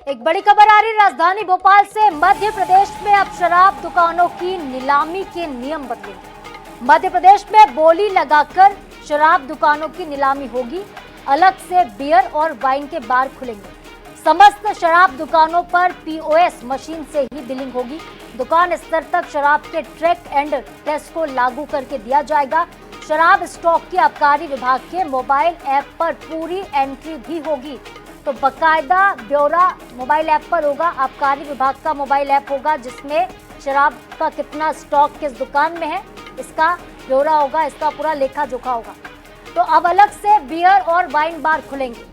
एक बड़ी खबर आ रही है राजधानी भोपाल से। मध्य प्रदेश में अब शराब दुकानों की नीलामी के नियम बदलेंगे। मध्य प्रदेश में बोली लगाकर शराब दुकानों की नीलामी होगी। अलग से बियर और वाइन के बार खुलेंगे। समस्त शराब दुकानों पर पीओएस मशीन से ही बिलिंग होगी। दुकान स्तर तक शराब के ट्रैक एंड टेस्ट को लागू करके दिया जाएगा। शराब स्टॉक की आबकारी विभाग के मोबाइल ऐप पर पूरी एंट्री भी होगी। तो बकायदा ब्यौरा मोबाइल ऐप पर होगा। आबकारी विभाग का मोबाइल ऐप होगा जिसमें शराब का कितना स्टॉक किस दुकान में है इसका ब्यौरा होगा, इसका पूरा लेखा जोखा होगा। तो अब अलग से बियर और वाइन बार खुलेंगे।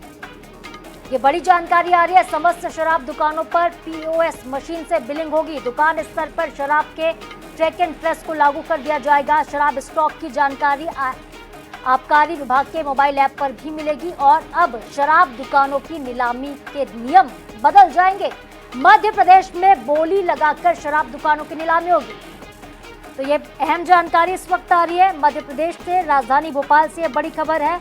ये बड़ी जानकारी आ रही है। समस्त शराब दुकानों पर पीओएस मशीन से बिलिंग होगी। दुकान स्तर पर शराब के ट्रैक एंड ट्रेस को लागू कर दिया जाएगा। शराब स्टॉक की जानकारी आबकारी विभाग के मोबाइल ऐप पर भी मिलेगी और अब शराब दुकानों की नीलामी के नियम बदल जाएंगे। मध्य प्रदेश में बोली लगाकर शराब दुकानों की नीलामी होगी। तो ये अहम जानकारी इस वक्त आ रही है मध्य प्रदेश से। राजधानी भोपाल से बड़ी खबर है।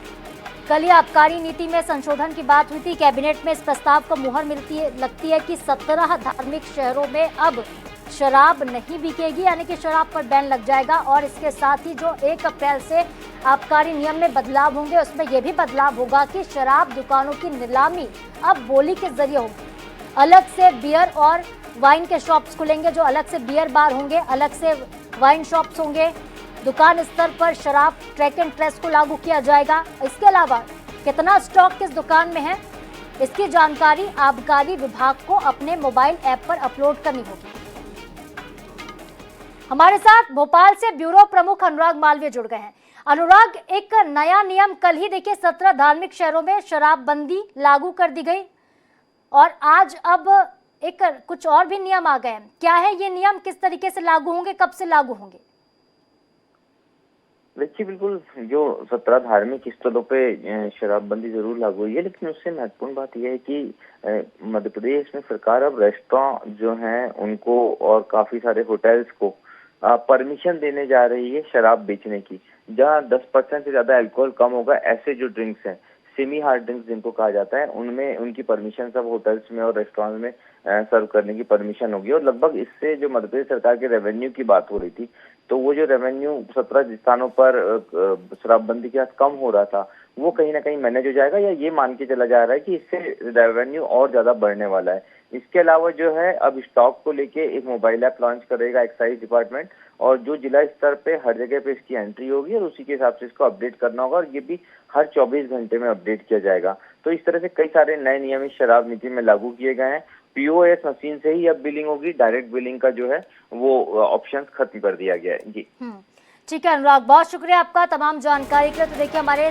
कल ही आबकारी नीति में संशोधन की बात हुई थी। कैबिनेट में इस प्रस्ताव को मुहर लगती है कि 17 धार्मिक शहरों में अब शराब नहीं बिकेगी, यानी कि शराब पर बैन लग जाएगा। और इसके साथ ही जो 1 अप्रैल से आबकारी नियम में बदलाव होंगे उसमें यह भी बदलाव होगा कि शराब दुकानों की नीलामी अब बोली के जरिए होगी। अलग से बियर और वाइन के शॉप्स खुलेंगे। जो अलग से बियर बार होंगे, अलग से वाइन शॉप्स होंगे। दुकान स्तर पर शराब ट्रैक एंड ट्रेस को लागू किया जाएगा। इसके अलावा कितना स्टॉक किस दुकान में है इसकी जानकारी आबकारी विभाग को अपने मोबाइल ऐप पर अपलोड करनी होगी। हमारे साथ भोपाल से ब्यूरो प्रमुख अनुराग मालवीय जुड़ गए हैं। अनुराग, एक नया नियम कल ही देखिए 17 धार्मिक शहरों में शराबबंदी लागू कर दी गई और आज अब एक कुछ और भी नियम आ गए हैं। क्या है ये नियम, किस तरीके से लागू होंगे, कब से लागू होंगे? देखिए, बिल्कुल जो 17 धार्मिक स्थलों पे शराबबंदी जरूर लागू हुई है, लेकिन उससे महत्वपूर्ण बात यह है कि मध्य प्रदेश में सरकार अब रेस्टोरेंट जो हैं उनको और काफी सारे होटल्स को परमिशन देने जा रही है शराब बेचने की। जहां 10% से ज्यादा अल्कोहल कम होगा, ऐसे जो ड्रिंक्स हैं, सेमी हार्ड ड्रिंक्स जिनको कहा जाता है, उनमें उनकी परमिशन सब होटल्स में और रेस्टोरेंट में सर्व करने की परमिशन होगी। और लगभग इससे जो मध्य प्रदेश सरकार के रेवेन्यू की बात हो रही थी, तो वो जो रेवेन्यू 17 स्थानों पर शराबबंदी के साथ कम हो रहा था, वो कहीं ना कहीं मैनेज हो जाएगा, या ये मान के चला जा रहा है कि इससे रेवेन्यू और ज्यादा बढ़ने वाला है। इसके अलावा जो है अब स्टॉक को लेके एक मोबाइल ऐप लॉन्च करेगा एक्साइज डिपार्टमेंट, और जो जिला स्तर पे हर जगह पे इसकी एंट्री होगी और उसी के हिसाब से इसको अपडेट करना होगा, और ये भी हर 24 घंटे में अपडेट किया जाएगा। तो इस तरह से कई सारे नए नियम इस शराब नीति में लागू किए गए हैं। पीओएस मशीन से ही अब बिलिंग होगी। डायरेक्ट बिलिंग का जो है वो ऑप्शन खत्म कर दिया गया है। जी ठीक है अनुराग, बहुत शुक्रिया आपका तमाम जानकारी के लिए। तो देखिए हमारे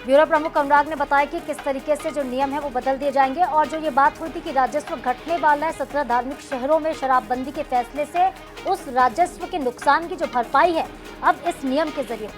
ब्यूरो प्रमुख अनुराग ने बताया कि किस तरीके से जो नियम है वो बदल दिए जाएंगे। और जो ये बात हुई थी कि राजस्व घटने वाला है 17 धार्मिक शहरों में शराबबंदी के फैसले से, उस राजस्व के नुकसान की जो भरपाई है अब इस नियम के जरिए